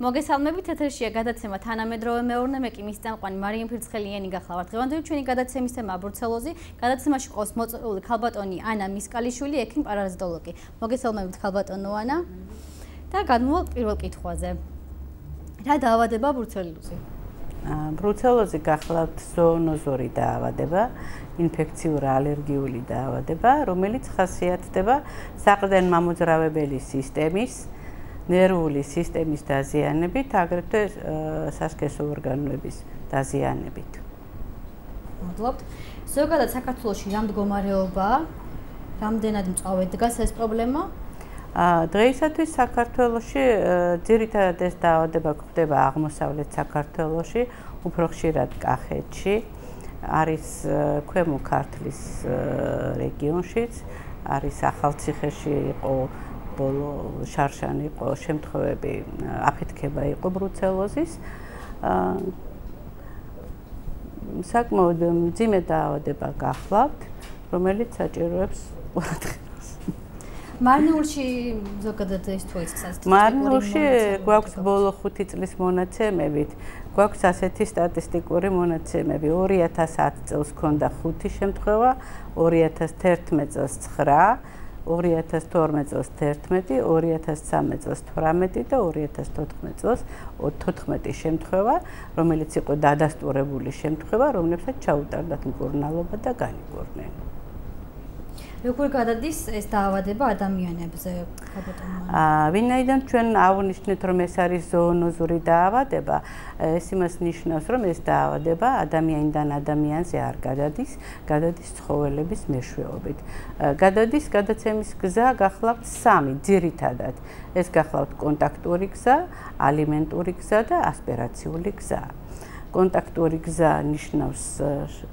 მოგესალმებით, ეთერშია გადაცემა თანამედროვე მეურნე, მე კი მის წამყვანი მარიამ ფირცხელიანი გახლავართ. დღევანდელი ჩვენი გადაცემის თემა ბრუცელოზი. გადაცემაში ყავს მოწვეული ქალბატონი ანა მისკალიშვილი, ექიმ-პარაზიტოლოგი. მოგესალმებით ქალბატონო ანა. და გადმოვალ პირველ კითხვაზე. რა დაავადება ბრუცელოზი? ბრუცელოზი გახლავთ ზოონოზური დაავადება, ინფექციური ალერგიული დაავადება, რომელიც ხასიათდება საყრდენ მამოძრავებელი სისტემის, ნერვული სისტემის დაზიანებით, აგრეთვე სასქესო ორგანოების დაზიანებით. მადლობთ. ზოგადად საქართველოში რა მდგომარეობაა? რამდენად მწვავედ დგას ეს პრობლემა? დღეისათვის საქართველოში ძირითადად ეს დაავადება გვხდება აღმოსავლეთ საქართველოში, უფრო ხშირად კახეთში, არის ქვემო ქართლის რეგიონშიც, არის ახალციხეში იყო ბოლო შარშანი იყო შემთხვევები, აფეთქება იყო ბრუცელოზის. საკმაოდ მძიმე დაავადება გახლავთ, რომელიც საჭიროებს ყურადღებას. მარნეულში ზოგადად ეს თუ ის მარნეულში გვაქვს ბოლო 5 წლის მონაცემებით, გვაქვს ასეთი სტატისტიკური მონაცემები. 2010 წელს ჰქონდა 5 შემთხვევა, 2011 წელს 9, 2012 წელს 11, 2013 წელს 18 და 2014 წელს 14 შემთხვევა, რომელიც იყო დადასტურებული შემთხვევა, რომლებსაც ჩაუტარდათ მკურნალობა და განიკურნენ. როგორ გადადის ეს დაავადება ადამიანებზე, ქალბატონო? ვინაიდან ჩვენ ავნიშნეთ, რომ ეს არის ზოონოზური დაავადება, ეს იმას ნიშნავს, რომ ეს დაავადება ადამიანიდან ადამიანზე არ გადადის, გადადის ცხოველების მეშვეობით. გადადის გადაცემის გზა გახლავთ 3 ძირითადად. ეს გახლავთ კონტაქტური გზა, ალიმენტური გზა და ასპირაციული გზა. კონტაქტური გზა ნიშნავს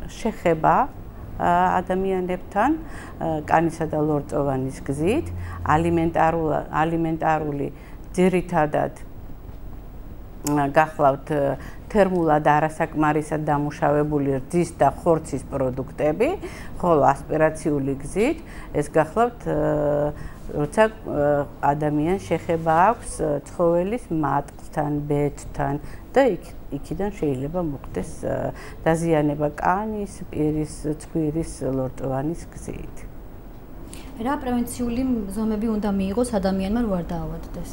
შეხება ადამიანებთან, კანისა და ლორწოვანის გზით, ალიმენტარული ძირითადად გახლავთ თერმულად არასაკმარისად დამუშავებული რძის და ხორცის პროდუქტები, ხოლო ასპირაციული გზით ეს გახლავთ როცა ადამიანს შეხება აქვს ცხოველის მატყლთან, ბეწვთან და იქიდან შეიძლება მოხდეს დაზიანება კანის, პირის, ცხვირის, ლორწოვანის გზით. რა პრევენციული ზომები უნდა მიიღოს ადამიანმა რო არ დაავადდეს?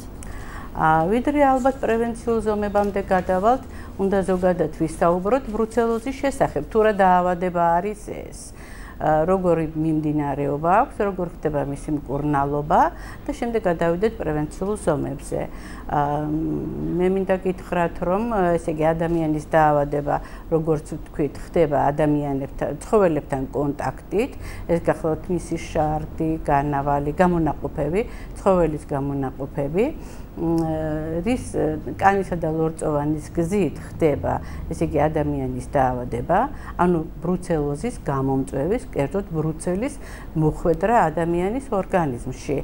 ვიდრე ალბათ პრევენციულ ზომებამდე გადავალთ, უნდა ზოგადად ვისაუბროთ ბრუცელოზის შესახებ, თუ რა დაავადება არის ეს. როგორი მიმდინარეობა აქვს, როგორ ხდება მისი მკურნალობა და შემდეგ გადავიდეთ პრევენციულ ზომებზე. მე მინდა გითხრათ, რომ ესე იგი ადამიანის დაავადება, როგორც ვთქვით, ხდება ადამიანებთან, ცხოველებთან კონტაქტით, ეს გახლავთ მისი შარდი, განავალი, გამონაყოფები, ცხოველის გამონაყოფები. რის კანისა და ლორწოვანის გზით ხდება, ესე იგი ადამიანის დაავადება, ანუ ბრუცელოზის გამომწვევის, კერძოდ ბრუცელის მოხვედრა ადამიანის ორგანიზმში.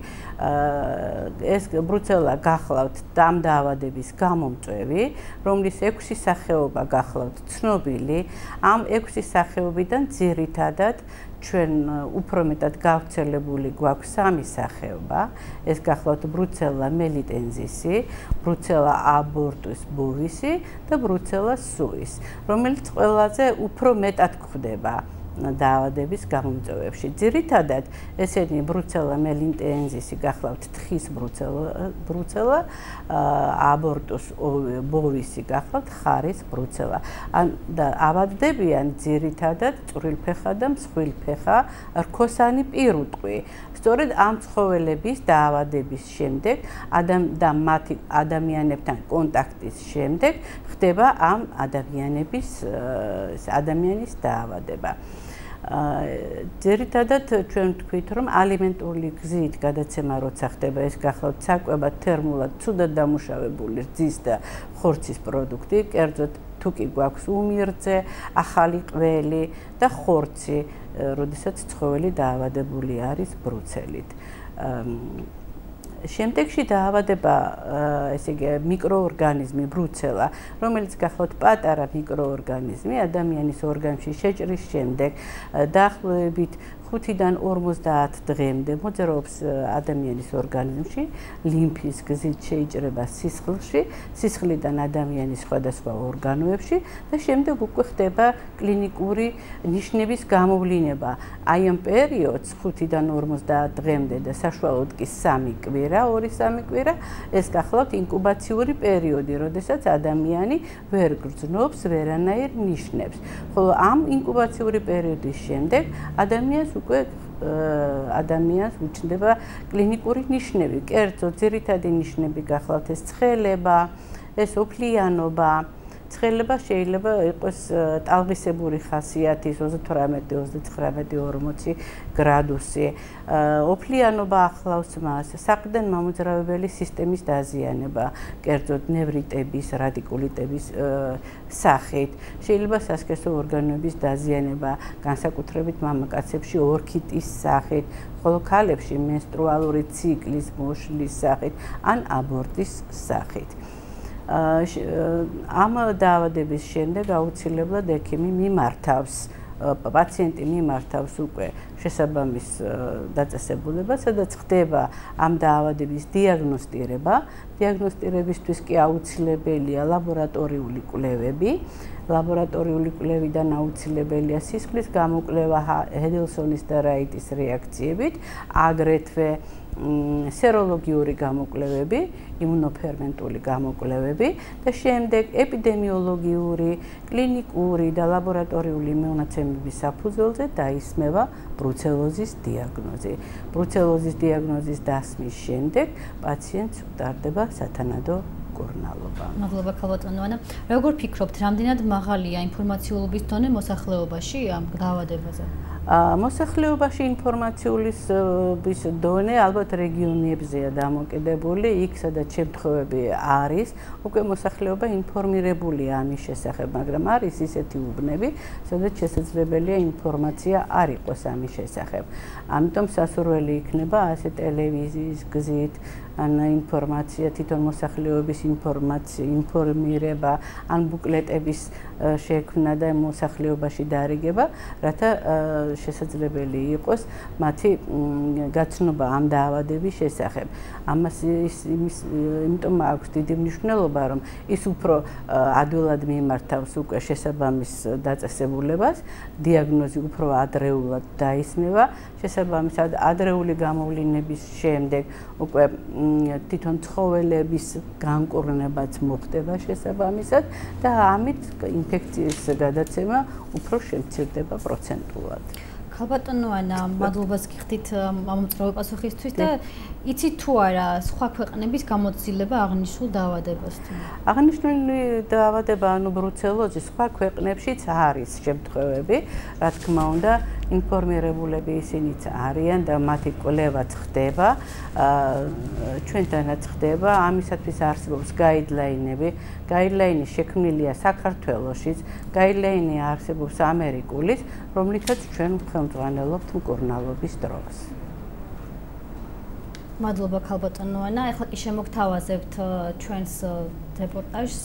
ეს ბრუცელა გახლავთ ამ დაავადების გამომწვევი, რომლის 6 სახეობა გახლავთ ცნობილი, ამ 6 სახეობიდან ძირითადად ჩვენ უფრო მეტად გავრცელებული გვაქვს 3 სახეობა. ეს გახლავთ ბრუცელა მელიტენზისი, ბრუცელა აბორტუს ბოვისი და ბრუცელა სუის, რომელიც ყველაზე უფრო მეტად გვხვდება დაავადების გამომწვევებში. ძირითადად ესენი ბრუცელა მელიტენზისი გახლავთ თხის ბრუცელა, აბორტუს ბოვისი გახლავთ ხარის ბრუცელა. და ავადდებიან ძირითადად წვრილფეხა და მსხვილფეხა რქოსანი პირუტყვი. სწორედ ამ ცხოველების დაავადების შემდეგ და მათი ადამიანებთან კონტაქტის შემდეგ ხდება ამ ადამიანის დაავადება. ძირითადად ჩვენ ვთქვით, რომ ალიმენტური გზით გადაცემა როცა ხდება, ეს გახლავთ საკვებად თერმულად ცუდად დამუშავებული რძის და ხორცის პროდუქტი, კერძოდ თუ კი გვაქვს უმირწე, ახალი ყველი და ხორცი, როდესაც ცხოველი დაავადებული არის ბრუცელით. შემდეგში დაავადება, ესე იგი მიკროორგანიზმი ბრუცელა, რომელიც გახლავთ პატარა მიკროორგანიზმი ადამიანის ორგანიზმში შეჭრის შემდეგ დაახლოებით 5-დან 50 დღემდე მოძრაობს ადამიანის ორგანიზმში, ლიმფის გზით შეიჭრება სისხლში, სისხლიდან ადამიანის სხვადასხვა ორგანოებში და შემდეგ უკვე ხდება კლინიკური ნიშნების გამოვლინება. Აი ამ პერიოდს 5-დან 50 დღემდე და საშუალოდ კი 3 კვირა, 2-3 კვირა ეს გახლავთ ინკუბაციური პერიოდი, როდესაც ადამიანი ვერ გრძნობს ვერანაირ ნიშნებს. ხოლო ამ ინკუბაციური პერიოდის შემდეგ ადამიანს უკვე ადამიანს უჩნდება კლინიკური ნიშნები, კერძო ძირითადი ნიშნები გახლავთ ეს ცხელება, ეს ოფლიანობა, ცხელება შეიძლება იყოს ტალღისებური ხასიათის 38-39-40 გრადუსი, ოფლიანობა ახლავს მას, საყრდენ მამოძრავებელი სისტემის დაზიანება, კერძოდ ნევრიტების, რადიკულიტების სახით, შეიძლება სასქესო ორგანოების დაზიანება, განსაკუთრებით მამაკაცებში ორქიტის სახით, ხოლო ქალებში მენსტრუალური ციკლის მოშლის სახით ან აბორტის სახით. ამ დაავადების შემდეგ აუცილებლად ექიმი მიმართავს, პაციენტი მიმართავს უკვე შესაბამის დაწესებულებას, სადაც ხდება ამ დაავადების დიაგნოსტირება. დიაგნოსტირებისთვის კი აუცილებელია ლაბორატორიული კვლევები. ლაბორატორიული კვლევიდან აუცილებელია სისხლის გამოკვლევა ჰედელსონის და რაიტის რეაქციებით, აგრეთვე სეროლოგიური გამოკვლევები, იმუნოფერმენტული გამოკვლევები და შემდეგ ეპიდემიოლოგიური, კლინიკური და ლაბორატორიული მონაცემების საფუძველზე დაისმევა ბრუცელოზის დიაგნოზი. ბრუცელოზის დიაგნოზის დასმის შემდეგ პაციენტს უტარდება სათანადო მკურნალობა. მადლობა ქალბატონო ანა. როგორ ფიქრობთ, რამდენად მაღალია ინფორმაციულობის დონე მოსახლეობაში ამ დაავადებაზე? მოსახლეობაში ინფორმაციულის დონე ალბათ რეგიონებზეა დამოკიდებული, იქ სადაც შემთხვევები არის, უკვე მოსახლეობა ინფორმირებულია ამის შესახებ, მაგრამ არის ისეთი უბნები, სადაც შესაძლებელია ინფორმაცია არ იყოს ამის შესახებ. ამიტომ სასურველი იქნება ასე ტელევიზიის გზით ან ინფორმაცია, თვითონ მოსახლეობის ინფორმირება, ან ბუკლეტების შექმნა და მოსახლეობაში დარიგება, რათა შესაძლებელი იყოს მათი გაცნობა ამ დაავადების შესახებ. ამას იმიტომ აქვს დიდი მნიშვნელობა, რომ ის უფრო ადვილად მიმართავს უკვე შესაბამის დაწესებულებას, დიაგნოზი უფრო ადრეულად დაისმევა, შესაბამისად ადრეული გამოვლინების შემდეგ უკვე თვითონ ცხოველების განკურნებაც მოხდება შესაბამისად და ამით ინფექციის გადაცემა უფრო შემცირდება პროცენტულად. ქალბატონო ანა, მადლობას გიხდით მომწროე პასუხისთვის და იცით თუ არა სხვა ქვეყნების გამოცდილება აღნიშნულ დაავადებასთან? აღნიშნული დაავადება, ანუ ბრუცელოზი სხვა ქვეყნებშიც არის შემთხვევები, რა თქმა უნდა, ინფორმირებულები ისინიც არიან და მათი კვლევაც ხდება, ჩვენთანაც ხდება, ამისათვის არსებობს გაიდლაინები, გაიდლაინი შექმნილია საქართველოშიც, გაიდლაინი არსებობს ამერიკულის, რომლითაც ჩვენ ხელმძღვანელობთ მკურნალობის დროს. მადლობა ქალბატონო ანა, ახლა კი შემოგთავაზებთ ჩვენს რეპორტაჟს.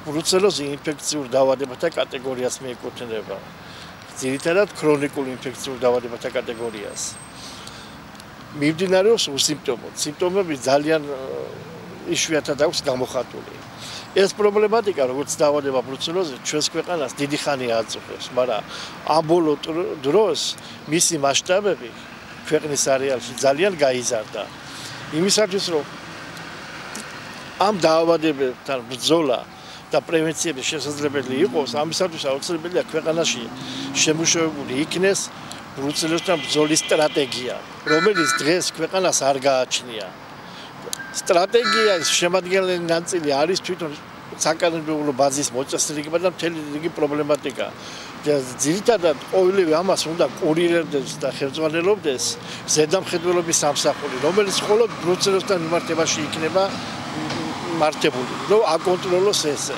ბრუცელოზი ინფექციურ დაავადებათა კატეგორიას მიეკუთვნება. ძირითადად ქრონიკულ ინფექციურ დაავადებათა კატეგორიას. მიმდინარეობს უსიმპტომოდ. სიმპტომები ძალიან იშვიათად აქვს გამოხატული. ეს პრობლემატიკა, როგორც დაავადება ბრუცელოზი, ჩვენს ქვეყანას დიდი ხანია აწუხებს, მაგრამ ამ ბოლო დროს მისი მასშტაბები ქვეყნის არეალში ძალიან გაიზარდა. იმისათვის, რომ ამ დაავადებებთან ბრძოლა და პრევენციები შესაძლებელი იყოს, ამისათვის აუცილებელია ქვეყანაში შემუშავებული იქნეს ბრუცელოზთან ბრძოლის სტრატეგია, რომელიც დღეს ქვეყანას არ გააჩნია. სტრატეგიის შემადგენელი ნაწილი არის თვითონ საკანონმდებლო ბაზის მოწესრიგება და მთელი რიგი პრობლემატიკა. ძირითადად ყოველივე ამას უნდა კურირებდეს და ხელმძღვანელობდეს ზედამხედველობის სამსახური, რომელიც მხოლოდ ბრუცელოზთან მიმართებაში იქნება მართებული, რომ აკონტროლოს ესე.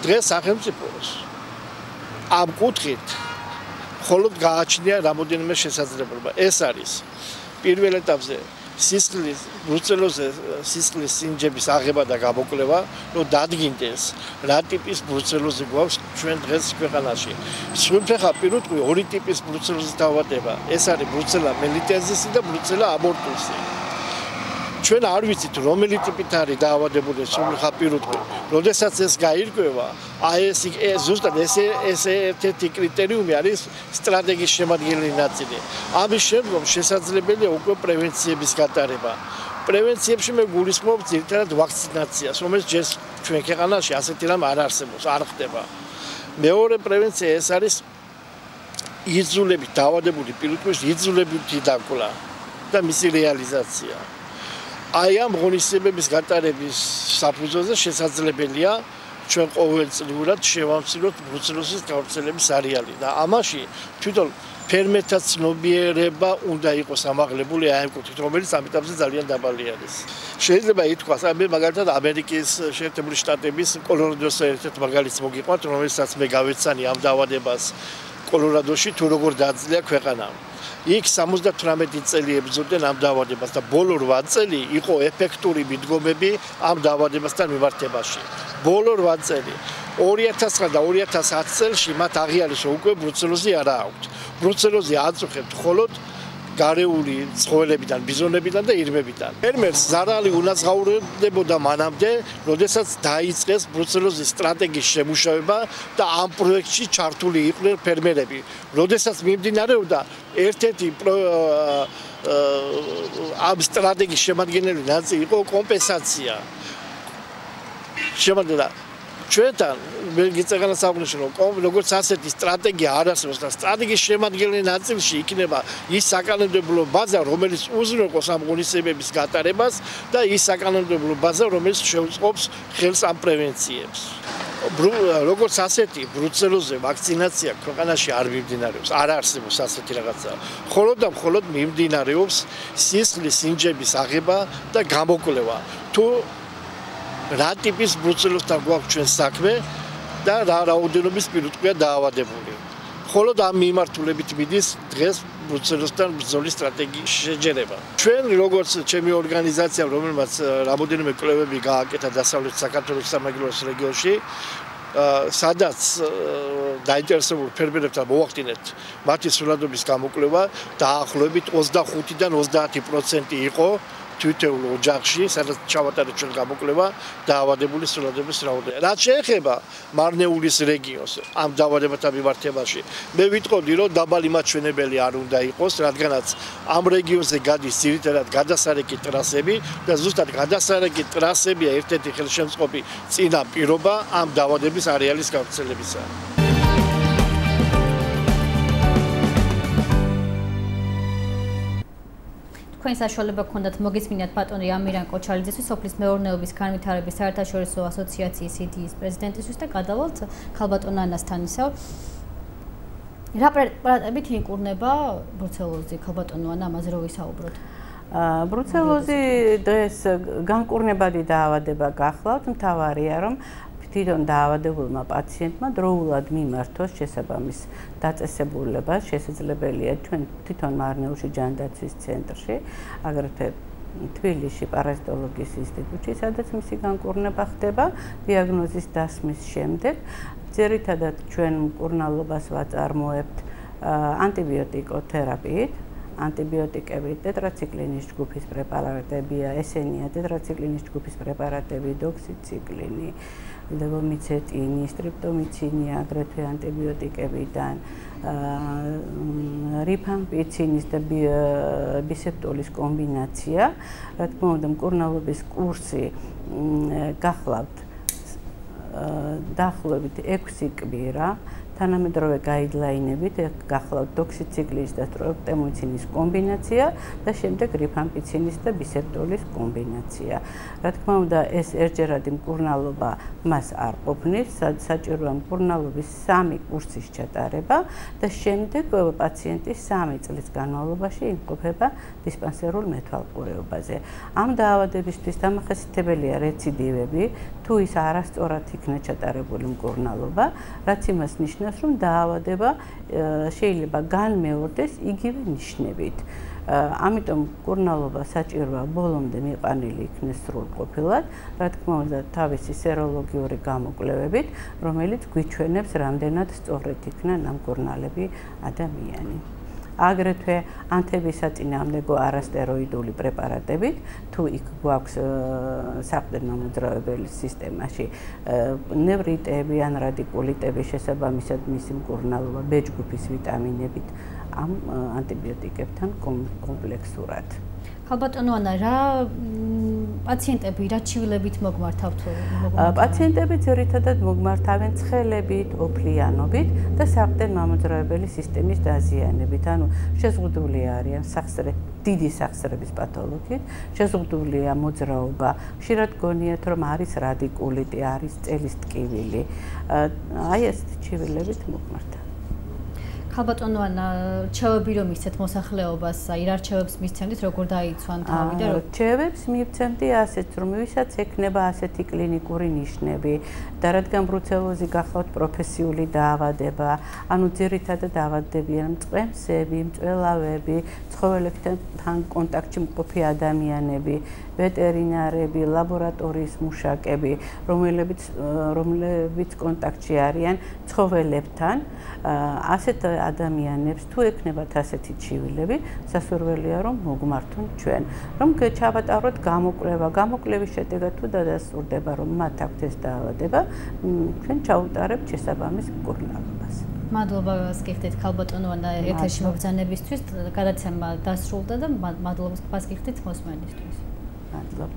დღეს სახელმწიფოს ამ კუთხით მხოლოდ გააჩნია რამოდენიმე შესაძლებლობა. ეს არის პირველ ეტაპზე სისხლის ბრუცელოზე სისხლის სინჯების აღება და გამოკვლევა, რომ დადგინდეს რა ტიპის ბრუცელოზი გვაქვს ჩვენ დღეს ქვეყანაში. სრულფეხა პირუტყვი ორი ტიპის ბრუცელოზის დაავადება. ეს არის ბრუცელა მელიტეზისი და ბრუცელა აბორტუსი. ჩვენ არ ვიცით რომელი ტიპით არის დაავადებული სრულფეხა პირუტყვი. როდესაც ეს გაირკვევა, ეს ზუსტად ეს ერთ-ერთი კრიტერიუმი არის სტრატეგიის შემადგენელი ნაწილი. ამის შემდგომ შესაძლებელია უკვე პრევენციების გატარება. პრევენციებში მე გულისხმობ ძირითადად ვაქცინაციას, რომელიც ჯერ ჩვენ ქვეყანაში ასეთი რამ არ არსებობს, არ ხდება. მეორე პრევენცია ეს არის იძულებით დაავადებული პირუტყვის იძულებითი დაკვრა და მისი რეალიზაცია. აი ამ ღონისძიებების გატარების საფუძველზე შესაძლებელია ჩვენ ყოველწლიურად შევამციროთ ბრუცელოზის გავრცელების არეალი და ამაში თვითონ ფერმერთა ცნობიერება უნდა იყოს ამაღლებული აი ამ კუთხით, რომელიც ამ ეტაპზე ძალიან დაბალი არის. შეიძლება ითქვას, აი მაგალითად ამერიკის შეერთებული შტატების კოლორადოს ერთ-ერთ მაგალითს მოგიყვანთ, რომელსაც მე გავეცანი ამ დაავადებას კოლორადოში თუ როგორ დაძლია ქვეყანა. იქ 78 წელი ებრძოდნენ ამ დაავადებას და ბოლო 8 წელი იყო ეფექტური მიდგომები ამ დაავადებასთან მიმართებაში. ბოლო 8 წელი 2009 და 2010 წელს მათ აღიარეს უკვე ბრუცელოზი არა აქვთ. ბრუცელოზი აწუხებთ მხოლოდ გარეული ცხოველებიდან, ბიზონებიდან და ირმებიდან. ფერმერს ზარალი უნაზღაურებდებოდა მანამდე, როდესაც დაიწყეს ბრუცელოზის სტრატეგიის შემუშავება და ამ პროექტში ჩართული იყვნენ ფერმერები. როდესაც მიმდინარეობდა ერთ-ერთი ამ სტრატეგიის შემადგენელი ნაწილი იყო კომპენსაცია. შემადგენელი ჩვენთან მე გიწევნა საუბრის რომ როგორც ასეთი სტრატეგია არ არსებობს და სტრატეგიის შემადგენელი ნაწილში იქნება ის საკანონმდებლო ბაზა, რომელიც უზრუნველყოფს ამ ღონისძიებების გატარებას და ის საკანონმდებლო ბაზა, რომელიც შეუწყობს ხელს ამ პრევენციებს. როგორც ასეთი ბრუცელოზე ვაქცინაცია ქვეყანაში არ მიმდინარეობს, არ არსებობს ასეთი რაღაცა. მხოლოდ და მხოლოდ მიმდინარეობს სისხლის სინჯების აღება და გამოკვლევა. თუ რა ტიპის ბრუცელოზთან გვაქვს ჩვენ საქმე და რა რაოდენობის პირუტყვია დაავადებული. მხოლოდ ამ მიმართულებით მიდის დღეს ბრუცელოზთან ბრძოლის სტრატეგიის შეჯერება. ჩვენ როგორც ჩემი ორგანიზაცია, რომელმაც რამოდენიმე კვლევები გააკეთა დასავლეთ საქართველოს სამეგრელოს რეგიონში, სადაც დაინტერესებულ ფერმერებთან მოვახდინეთ მათი სულადობის გამოკვლევა, დაახლოებით 25-დან 30% იყო თითოეულ ოჯახში, სადაც ჩავატარეთ ჩვენ გამოკვლევა დაავადებული სულადების რაოდენობა. რაც შეეხება მარნეულის რეგიონს ამ დაავადებათა მიმართებაში, მე ვიტყოდი, რომ დაბალი მაჩვენებელი არ უნდა იყოს, რადგანაც ამ რეგიონზე გადის ძირითადად გადასარეკი ტრასები და ზუსტად გადასარეკი ტრასებია ერთ-ერთი ხელშემწყობი წინაპირობა ამ დაავადების არეალის გავრცელებისა. თქვენ საშუალება გქონდათ მოგისმინათ ბატონი ამირან კოჩალიძისთვის, სოფლის მეურნეობის განვითარების საერთაშორისო ასოციაციის CDI-ის პრეზიდენტისთვის და გადავალთ ქალბატონ ანასთან ისევ. რა პრეპარატებით იქურნება ბრუცელოზი, ქალბატონო ანა, ამაზე რო ვისაუბროთ? ბრუცელოზი დღეს განკურნებადი დაავადება გახლავთ, მთავარია რომ თვითონ დაავადებულმა პაციენტმა დროულად მიმართოს შესაბამის დაწესებულებას, შესაძლებელია ჩვენ თვითონ მარნეულში ჯანდაცვის ცენტრში, აგრეთვე თბილისში პარაზიტოლოგიის ინსტიტუტში, სადაც მისი განკურნება ხდება დიაგნოზის დასმის შემდეგ. ძირითადად ჩვენ მკურნალობას ვაწარმოებთ ანტიბიოტიკოთერაპიით. ანტიბიოტიკები, ტეტრაციკლინის ჯგუფის პრეპარატებია, ესენია ტეტრაციკლინის ჯგუფის პრეპარატები, დოქსიციკლინი, ლევომიცეტინი, სტრიპტომიცინი, აგრეთვე ანტიბიოტიკებიდან, რიფამპიცინის და ბისეპტოლის კომბინაცია. რა თქმა უნდა, მკურნალობის კურსი გახლავთ დაახლოებით 6 კვირა. თანამედროვე გაიდლაინებით გახლავთ დოქსიციკლინის და სტროპტემუცინის კომბინაცია და შემდეგ რიფამპიცინის და ბისეპტოლის კომბინაცია. რა თქმა უნდა, ეს ერთჯერადი მკურნალობა მას არ ყოფნის, საჭიროა მკურნალობის 3 კურსის ჩატარება და შემდეგ პაციენტი 3 წლის განმავლობაში იმყოფება დისპანსერულ მეთვალყურეობაზე. ამ დაავადებისთვის დამახასიათებელია რეციდივები, თუ ის არასწორად იქნა ჩატარებული მკურნალობა, რაც იმას ნიშნავს, რომ დაავადება შეიძლება განმეორდეს იგივე ნიშნებით. ამიტომ მკურნალობა საჭიროა ბოლომდე მიყვანილი იქნეს სრულყოფილად, რა თქმა უნდა, თავისი სეროლოგიური გამოკვლევებით, რომელიც გვიჩვენებს, რამდენად სწორედ იქნა ნამკურნალები ადამიანი. აგრეთვე ანთებისაწინააღმდეგო არასტეროიდული პრეპარატებით, თუ იქ გვაქვს საყრდენო მოძრაობების სისტემაში ნევრიტები ან რადიკულიტების შესაბამისად მისი მკურნალობა ბეჯგუფის ვიტამინებით ამ ანტიბიოტიკებთან კომპლექსურად. ხალბატონო ანა, რა პაციენტები რა ჩივილებით მოგმართავთ? პაციენტები ძირითადად მოგმართავენ ცხელებით, ოფლიანობით და საყრდენ-მამოძრავებელი სისტემის დაზიანებით. ანუ შეზღუდული არიან დიდი სახსრების პათოლოგიით, შეზღუდულია მოძრაობა. ხშირად გონიათ, რომ არის რადიკულიტი, არის წელის ტკივილი. აი ესეთი ჩივილებით მოგმართავ. ხალბატონო ანა, რჩევები რომ მისცეთ მოსახლეობას, აი რა რჩევებს მისცემთ, როგორ დაიცვან თავი და რჩევებს მივცემდი ასეთ, რომ ვისაც ექნება ასეთი კლინიკური ნიშნები და რადგან ბრუცელოზი გახლავთ პროფესიული დაავადება, ანუ ძირითადად დაავადებიან მწყემსები, მწველავები, ცხოველებთან კონტაქტში მყოფი ადამიანები, ვეტერინარები, ლაბორატორიის მუშაკები, რომლებიც კონტაქტში არიან ცხოველებთან, ასეთ ადამიანებს თუ ექნებათ ასეთი ჩივილები, სასურველია რომ მოგმართონ ჩვენ, რომ ჩავატაროთ გამოკვლევა, გამოკვლევის შედეგად თუ დადასტურდება, რომ მათ აქვთ ეს დაავადება, ჩვენ ჩაუტარებთ შესაბამის მკურნალობას. მადლობა გიხდით ხალბატონო ანა ეთერში მობრძანებისთვის, გადაცემა დასრულდა და მადლობას გიხდით მოსმენისთვის. მადლობა.